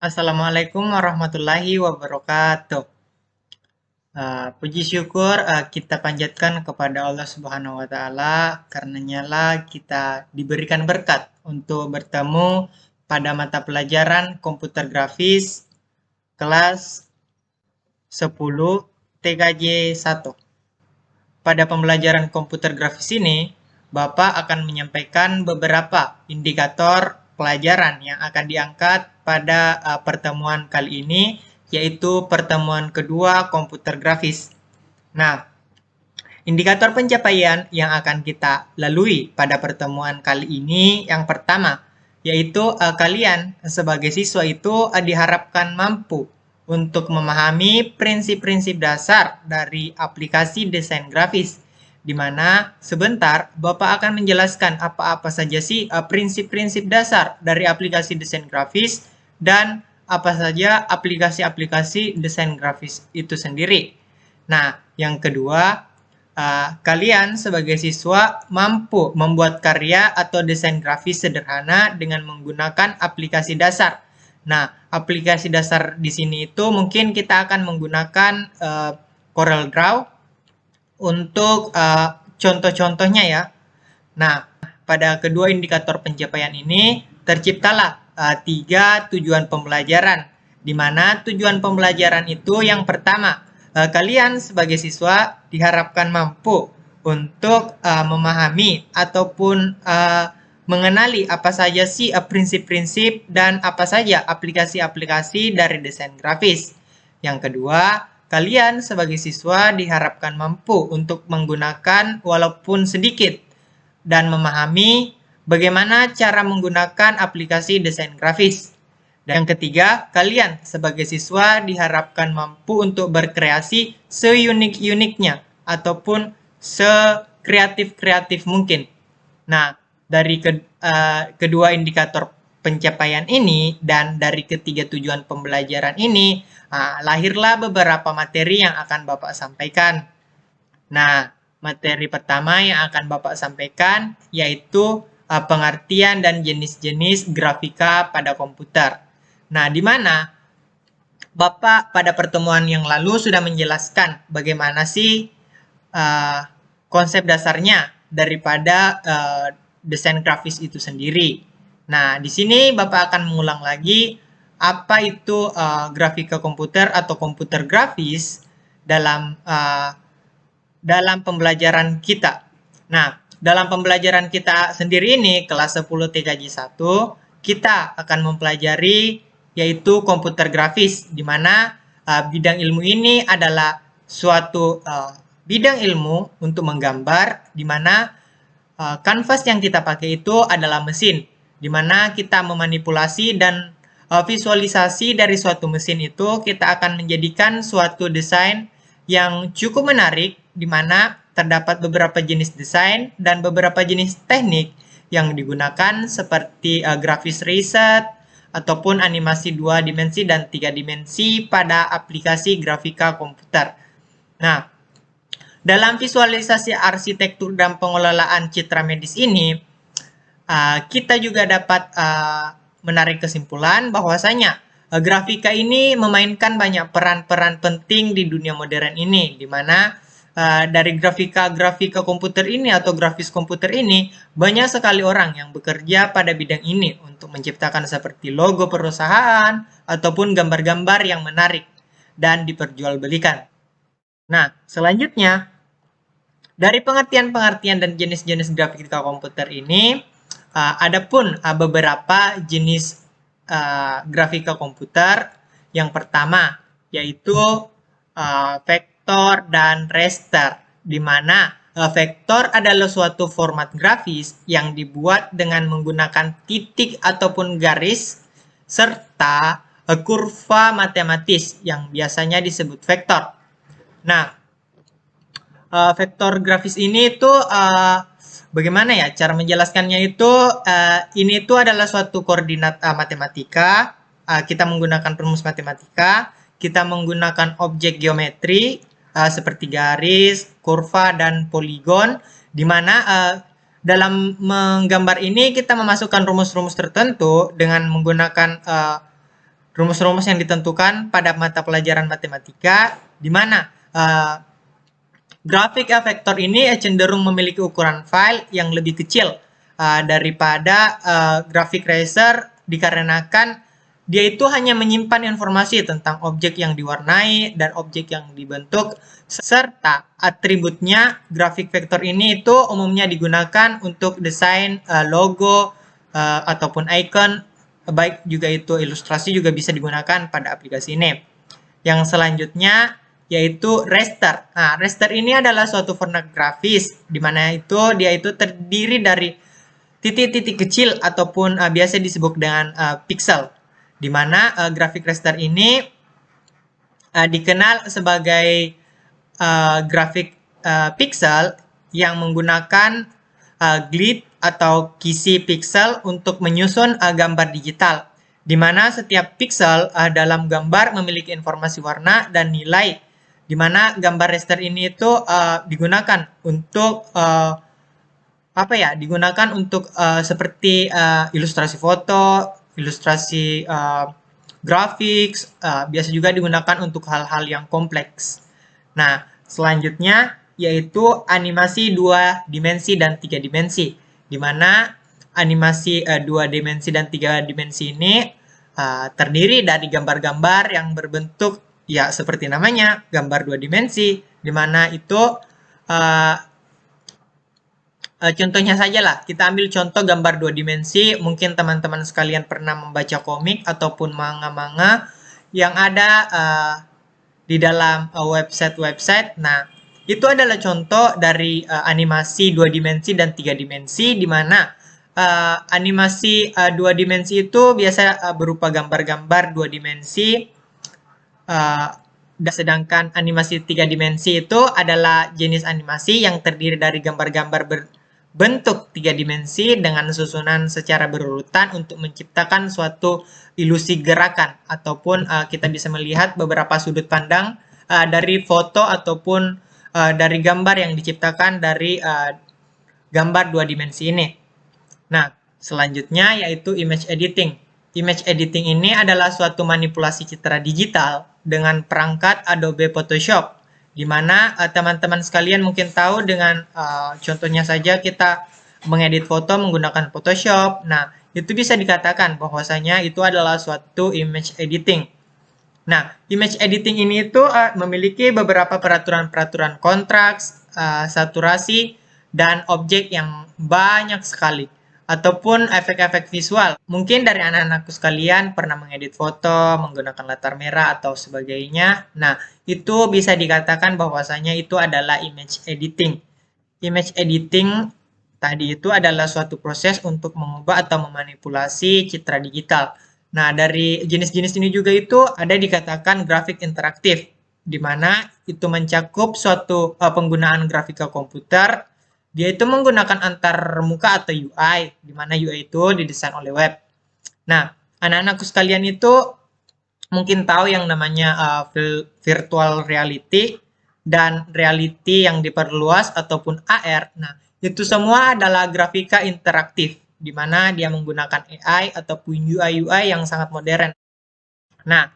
Assalamualaikum warahmatullahi wabarakatuh. Puji syukur kita panjatkan kepada Allah Subhanahu wa Ta'ala, karenanya lah kita diberikan berkat untuk bertemu pada mata pelajaran komputer grafis kelas 10 TKJ 1. Pada pembelajaran komputer grafis ini, Bapak akan menyampaikan beberapa indikator pelajaran yang akan diangkat pada pertemuan kali ini, yaitu pertemuan kedua komputer grafis. Nah, indikator pencapaian yang akan kita lalui pada pertemuan kali ini yang pertama, yaitu kalian sebagai siswa itu diharapkan mampu untuk memahami prinsip-prinsip dasar dari aplikasi desain grafis, di mana sebentar Bapak akan menjelaskan apa-apa saja sih prinsip-prinsip dasar dari aplikasi desain grafis dan apa saja aplikasi-aplikasi desain grafis itu sendiri. Nah, yang kedua, kalian sebagai siswa mampu membuat karya atau desain grafis sederhana dengan menggunakan aplikasi dasar. Nah, aplikasi dasar di sini itu mungkin kita akan menggunakan CorelDRAW untuk contoh-contohnya ya. Nah, pada kedua indikator pencapaian ini terciptalah 3 tujuan pembelajaran, di mana tujuan pembelajaran itu yang pertama, kalian sebagai siswa diharapkan mampu untuk memahami ataupun mengenali apa saja sih prinsip-prinsip dan apa saja aplikasi-aplikasi dari desain grafis. Yang kedua, kalian sebagai siswa diharapkan mampu untuk menggunakan walaupun sedikit dan memahami bagaimana cara menggunakan aplikasi desain grafis. Dan yang ketiga, kalian sebagai siswa diharapkan mampu untuk berkreasi seunik-uniknya ataupun sekreatif-kreatif mungkin. Nah, dari kedua indikator pencapaian ini dan dari ketiga tujuan pembelajaran ini, lahirlah beberapa materi yang akan Bapak sampaikan. Nah, materi pertama yang akan Bapak sampaikan yaitu pengertian dan jenis-jenis grafika pada komputer. Nah, di mana Bapak pada pertemuan yang lalu sudah menjelaskan bagaimana sih konsep dasarnya daripada desain grafis itu sendiri. Nah, di sini Bapak akan mengulang lagi apa itu grafika komputer atau komputer grafis dalam pembelajaran kita. Nah, dalam pembelajaran kita sendiri ini, kelas 10 TKJ 1, kita akan mempelajari yaitu komputer grafis, di mana bidang ilmu ini adalah suatu bidang ilmu untuk menggambar, di mana kanvas yang kita pakai itu adalah mesin, di mana kita memanipulasi dan visualisasi dari suatu mesin itu kita akan menjadikan suatu desain yang cukup menarik, di mana terdapat beberapa jenis desain dan beberapa jenis teknik yang digunakan seperti grafis reset ataupun animasi 2 dimensi dan 3 dimensi pada aplikasi grafika komputer. Nah, dalam visualisasi arsitektur dan pengelolaan citra medis ini, kita juga dapat menarik kesimpulan bahwasanya grafika ini memainkan banyak peran-peran penting di dunia modern ini, di mana dari grafika komputer ini atau grafis komputer ini banyak sekali orang yang bekerja pada bidang ini untuk menciptakan seperti logo perusahaan ataupun gambar-gambar yang menarik dan diperjualbelikan. Nah, selanjutnya dari pengertian-pengertian dan jenis-jenis grafika komputer ini, ada pun beberapa jenis grafika komputer. Yang pertama yaitu vektor dan raster, di mana vektor adalah suatu format grafis yang dibuat dengan menggunakan titik ataupun garis serta kurva matematis yang biasanya disebut vektor. Nah, vektor grafis ini tuh bagaimana ya cara menjelaskannya itu, ini itu adalah suatu koordinat matematika. Kita menggunakan rumus matematika, kita menggunakan objek geometri seperti garis, kurva, dan poligon, di mana dalam menggambar ini kita memasukkan rumus-rumus tertentu dengan menggunakan rumus-rumus yang ditentukan pada mata pelajaran matematika, di mana grafik vektor ini cenderung memiliki ukuran file yang lebih kecil daripada grafik tracer, dikarenakan dia itu hanya menyimpan informasi tentang objek yang diwarnai dan objek yang dibentuk, serta atributnya. Grafik vektor ini itu umumnya digunakan untuk desain logo ataupun icon, baik juga itu ilustrasi juga bisa digunakan pada aplikasi ini. Yang selanjutnya yaitu raster. Nah, raster ini adalah suatu format grafis di mana dia itu terdiri dari titik-titik kecil ataupun biasa disebut dengan pixel. Di mana grafik raster ini dikenal sebagai grafik pixel yang menggunakan grid atau kisi pixel untuk menyusun gambar digital, di mana setiap pixel dalam gambar memiliki informasi warna dan nilai, di mana gambar raster ini itu digunakan untuk digunakan untuk seperti ilustrasi foto, ilustrasi grafik, biasa juga digunakan untuk hal-hal yang kompleks. Nah, selanjutnya yaitu animasi 2 dimensi dan 3 dimensi, di mana animasi 2 dimensi dan 3 dimensi ini terdiri dari gambar-gambar yang berbentuk ya seperti namanya, gambar 2 dimensi, di mana itu contohnya saja lah, kita ambil contoh gambar 2 dimensi. Mungkin teman-teman sekalian pernah membaca komik ataupun manga-manga yang ada di dalam website-website. Nah, itu adalah contoh dari animasi 2 dimensi dan 3 dimensi, di mana animasi 2 dimensi itu biasa berupa gambar-gambar 2 dimensi, sedangkan animasi 3 dimensi itu adalah jenis animasi yang terdiri dari gambar-gambar bentuk 3 dimensi dengan susunan secara berurutan untuk menciptakan suatu ilusi gerakan, ataupun kita bisa melihat beberapa sudut pandang dari foto ataupun dari gambar yang diciptakan dari gambar 2 dimensi ini. Nah, selanjutnya yaitu image editing. Image editing ini adalah suatu manipulasi citra digital dengan perangkat Adobe Photoshop, di mana teman-teman sekalian mungkin tahu dengan contohnya saja kita mengedit foto menggunakan Photoshop. Nah, itu bisa dikatakan bahwasanya itu adalah suatu image editing. Nah, image editing ini itu memiliki beberapa peraturan-peraturan kontras, saturasi, dan objek yang banyak sekali, ataupun efek-efek visual. Mungkin dari anak-anakku sekalian pernah mengedit foto menggunakan latar merah atau sebagainya. Nah, itu bisa dikatakan bahwasanya itu adalah image editing. Image editing tadi itu adalah suatu proses untuk mengubah atau memanipulasi citra digital. Nah, dari jenis-jenis ini juga itu ada dikatakan grafik interaktif, di mana itu mencakup suatu penggunaan grafika komputer. Dia itu menggunakan antarmuka atau UI, di mana UI itu didesain oleh web. Nah, anak-anakku sekalian itu mungkin tahu yang namanya virtual reality dan reality yang diperluas ataupun AR. Nah, itu semua adalah grafika interaktif, di mana dia menggunakan AI ataupun UI yang sangat modern. Nah,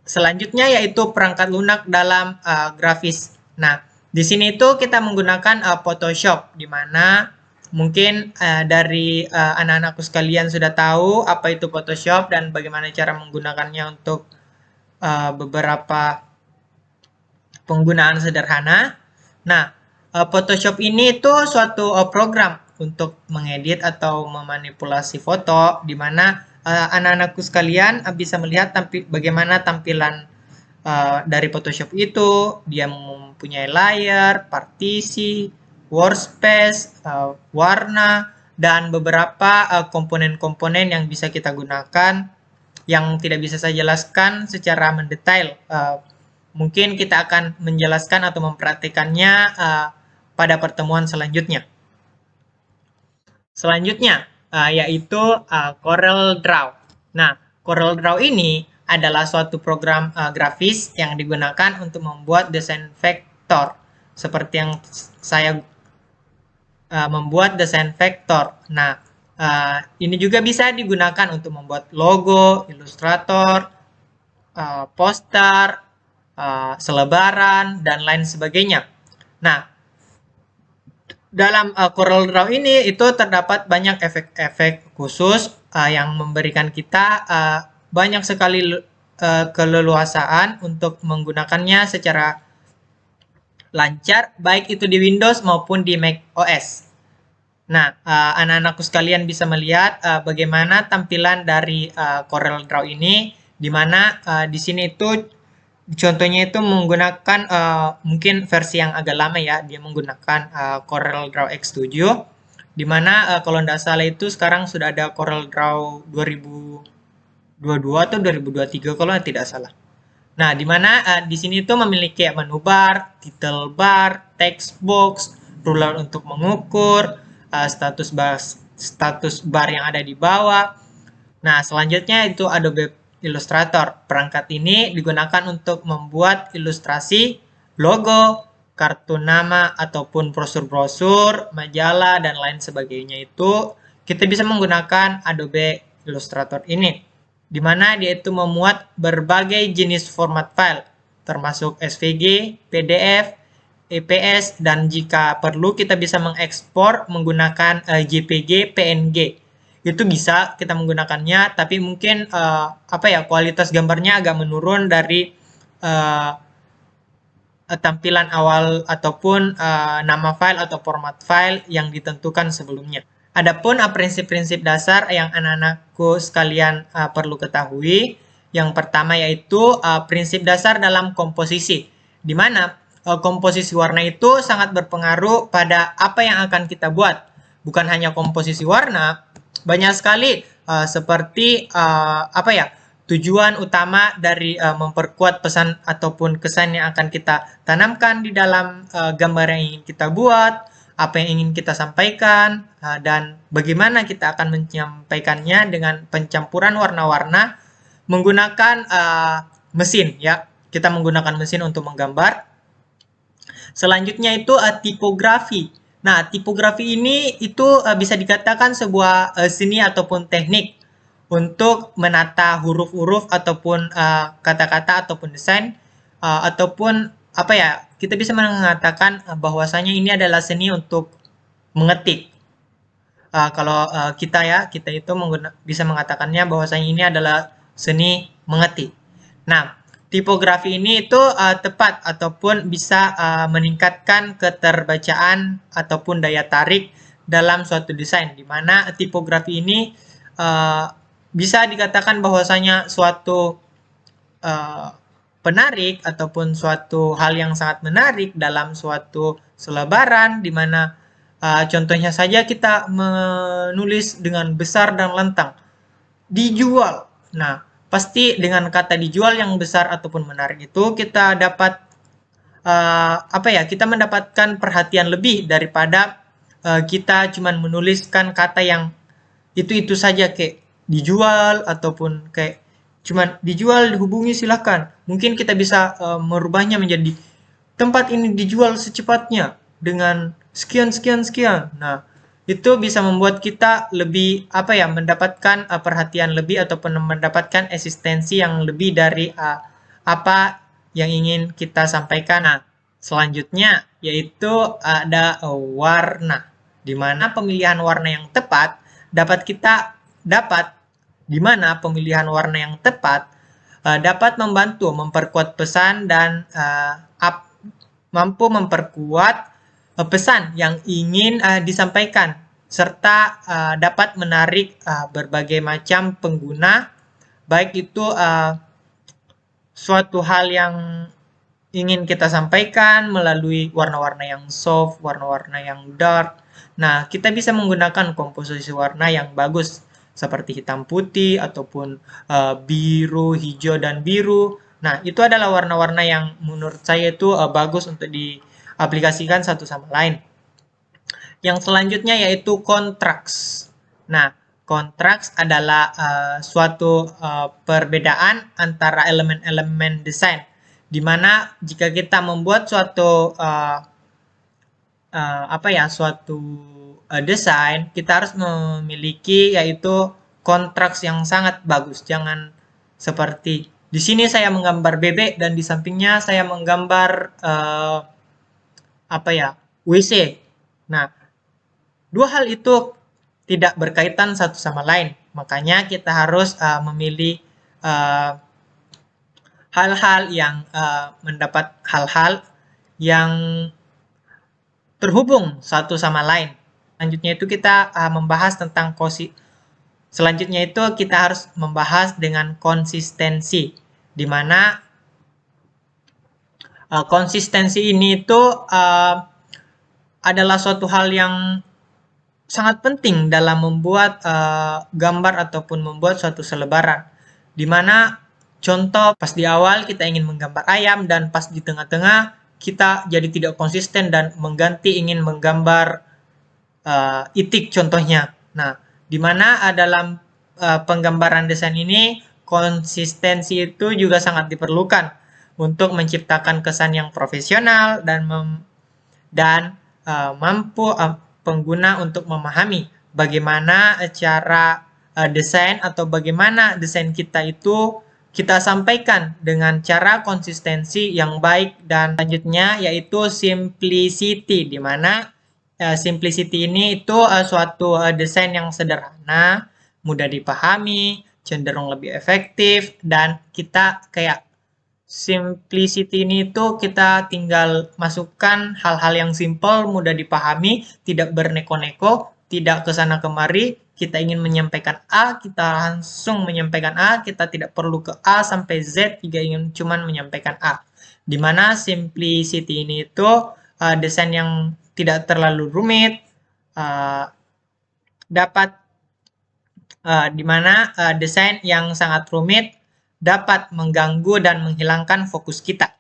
selanjutnya yaitu perangkat lunak dalam grafis. Nah, di sini itu kita menggunakan Photoshop, di mana mungkin dari anak-anakku sekalian sudah tahu apa itu Photoshop dan bagaimana cara menggunakannya untuk beberapa penggunaan sederhana. Nah, Photoshop ini itu suatu program untuk mengedit atau memanipulasi foto, di mana anak-anakku sekalian bisa melihat bagaimana tampilan dari Photoshop itu. Dia mempunyai layer, partisi, workspace, warna, dan beberapa komponen-komponen yang bisa kita gunakan yang tidak bisa saya jelaskan secara mendetail. Mungkin kita akan menjelaskan atau mempraktikannya pada pertemuan selanjutnya. Selanjutnya yaitu Corel Draw. Nah, Corel Draw ini adalah suatu program grafis yang digunakan untuk membuat desain vektor, seperti yang saya membuat desain vektor. Nah, Ini juga bisa digunakan untuk membuat logo, ilustrator, poster, selebaran, dan lain sebagainya. Nah, dalam Corel Draw ini itu terdapat banyak efek-efek khusus yang memberikan kita banyak sekali keleluasaan untuk menggunakannya secara lancar, baik itu di Windows maupun di Mac OS. Nah, anak-anakku sekalian bisa melihat bagaimana tampilan dari Corel Draw ini, di mana di sini itu contohnya itu menggunakan mungkin versi yang agak lama ya, dia menggunakan Corel Draw X7, di mana kalau tidak salah itu sekarang sudah ada Corel Draw 2022 atau 2023 kalau tidak salah. Nah, di mana di sini itu memiliki menu bar, title bar, text box, ruler untuk mengukur, status bar yang ada di bawah. Nah, selanjutnya itu Adobe Illustrator. Perangkat ini digunakan untuk membuat ilustrasi, logo, kartu nama, ataupun brosur-brosur, majalah, dan lain sebagainya itu kita bisa menggunakan Adobe Illustrator ini, di mana dia itu memuat berbagai jenis format file, termasuk SVG, PDF, EPS, dan jika perlu kita bisa mengekspor menggunakan JPG, PNG. Itu bisa kita menggunakannya, tapi mungkin kualitas gambarnya agak menurun dari tampilan awal ataupun nama file atau format file yang ditentukan sebelumnya. Adapun prinsip-prinsip dasar yang anak-anakku sekalian perlu ketahui, yang pertama yaitu prinsip dasar dalam komposisi, di mana komposisi warna itu sangat berpengaruh pada apa yang akan kita buat. Bukan hanya komposisi warna, banyak sekali seperti tujuan utama dari memperkuat pesan ataupun kesan yang akan kita tanamkan di dalam gambar yang ingin kita buat, apa yang ingin kita sampaikan, dan bagaimana kita akan menyampaikannya dengan pencampuran warna-warna menggunakan mesin ya. Kita menggunakan mesin untuk menggambar. Selanjutnya itu tipografi. Nah, tipografi ini itu bisa dikatakan sebuah seni ataupun teknik untuk menata huruf-huruf ataupun kata-kata ataupun desain ataupun kita bisa mengatakan bahwasanya ini adalah seni untuk mengetik. Kalau kita itu bisa mengatakannya bahwasanya ini adalah seni mengetik. Nah, tipografi ini itu tepat ataupun bisa meningkatkan keterbacaan ataupun daya tarik dalam suatu desain, di mana tipografi ini bisa dikatakan bahwasanya suatu penarik ataupun suatu hal yang sangat menarik dalam suatu selebaran, di mana contohnya saja kita menulis dengan besar dan lentang, dijual. Nah, pasti dengan kata dijual yang besar ataupun menarik itu kita dapat kita mendapatkan perhatian lebih daripada kita cuma menuliskan kata yang itu saja, kayak dijual ataupun kayak cuman dijual, dihubungi silakan. Mungkin kita bisa merubahnya menjadi tempat ini dijual secepatnya dengan sekian sekian sekian. Nah, itu bisa membuat kita lebih mendapatkan perhatian lebih ataupun mendapatkan eksistensi yang lebih dari apa yang ingin kita sampaikan. Nah, selanjutnya yaitu ada warna, di mana pemilihan warna yang tepat dapat membantu memperkuat pesan dan mampu memperkuat pesan yang ingin disampaikan, serta dapat menarik berbagai macam pengguna, baik itu suatu hal yang ingin kita sampaikan melalui warna-warna yang soft, warna-warna yang dark. Nah, kita bisa menggunakan komposisi warna yang bagus seperti hitam putih ataupun biru, hijau, dan biru. Nah, itu adalah warna-warna yang menurut saya itu bagus untuk diaplikasikan satu sama lain. Yang selanjutnya yaitu kontras. Nah, kontras adalah suatu perbedaan antara elemen-elemen desain, di mana jika kita membuat suatu desain, kita harus memiliki yaitu kontras yang sangat bagus. Jangan seperti di sini saya menggambar bebek dan di sampingnya saya menggambar apa ya, WC. Nah, dua hal itu tidak berkaitan satu sama lain. Makanya kita harus memilih hal-hal yang mendapat hal-hal yang terhubung satu sama lain. Selanjutnya itu kita membahas tentang selanjutnya itu kita harus membahas dengan konsistensi, di mana konsistensi ini itu adalah suatu hal yang sangat penting dalam membuat gambar ataupun membuat suatu selebaran. Di mana contoh pas di awal kita ingin menggambar ayam dan pas di tengah-tengah kita jadi tidak konsisten dan mengganti ingin menggambar itik contohnya. Nah, di mana dalam penggambaran desain ini konsistensi itu juga sangat diperlukan untuk menciptakan kesan yang profesional dan mampu pengguna untuk memahami bagaimana cara desain atau bagaimana desain kita itu kita sampaikan dengan cara konsistensi yang baik. Dan selanjutnya yaitu simplicity, di mana simplicity ini itu suatu desain yang sederhana, mudah dipahami, cenderung lebih efektif, dan kita kayak simplicity ini itu kita tinggal masukkan hal-hal yang simple, mudah dipahami, tidak berneko-neko, tidak kesana kemari. Kita ingin menyampaikan A, kita langsung menyampaikan A, kita tidak perlu ke A sampai Z jika ingin cuman menyampaikan A. Dimana simplicity ini itu desain yang tidak terlalu rumit, dimana desain yang sangat rumit dapat mengganggu dan menghilangkan fokus kita.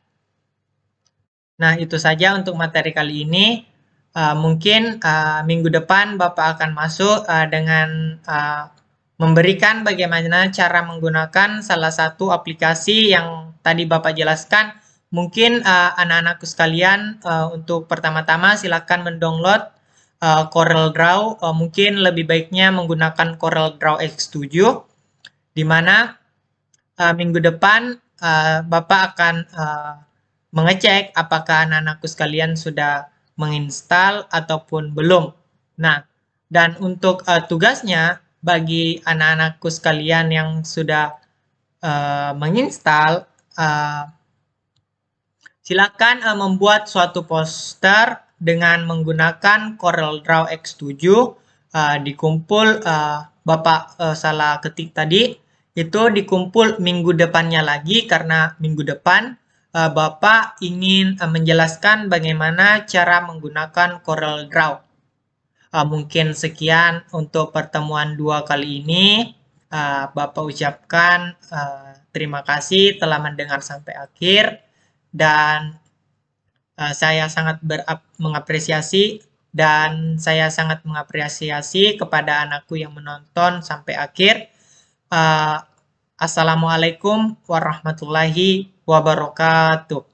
Nah, itu saja untuk materi kali ini. Mungkin minggu depan Bapak akan masuk dengan memberikan bagaimana cara menggunakan salah satu aplikasi yang tadi Bapak jelaskan. Mungkin anak-anakku sekalian untuk pertama-tama silakan mendownload CorelDRAW. Mungkin lebih baiknya menggunakan CorelDRAW X7, di mana minggu depan Bapak akan mengecek apakah anak-anakku sekalian sudah menginstal ataupun belum. Nah, dan untuk tugasnya bagi anak-anakku sekalian yang sudah menginstal, silakan membuat suatu poster dengan menggunakan CorelDRAW X7. Dikumpul Bapak salah ketik tadi, itu dikumpul minggu depannya lagi, karena minggu depan Bapak ingin menjelaskan bagaimana cara menggunakan CorelDRAW. Mungkin sekian untuk pertemuan 2 kali ini. Bapak ucapkan terima kasih telah mendengar sampai akhir, dan saya sangat mengapresiasi dan saya sangat mengapresiasi kepada anakku yang menonton sampai akhir. Assalamualaikum warahmatullahi wabarakatuh.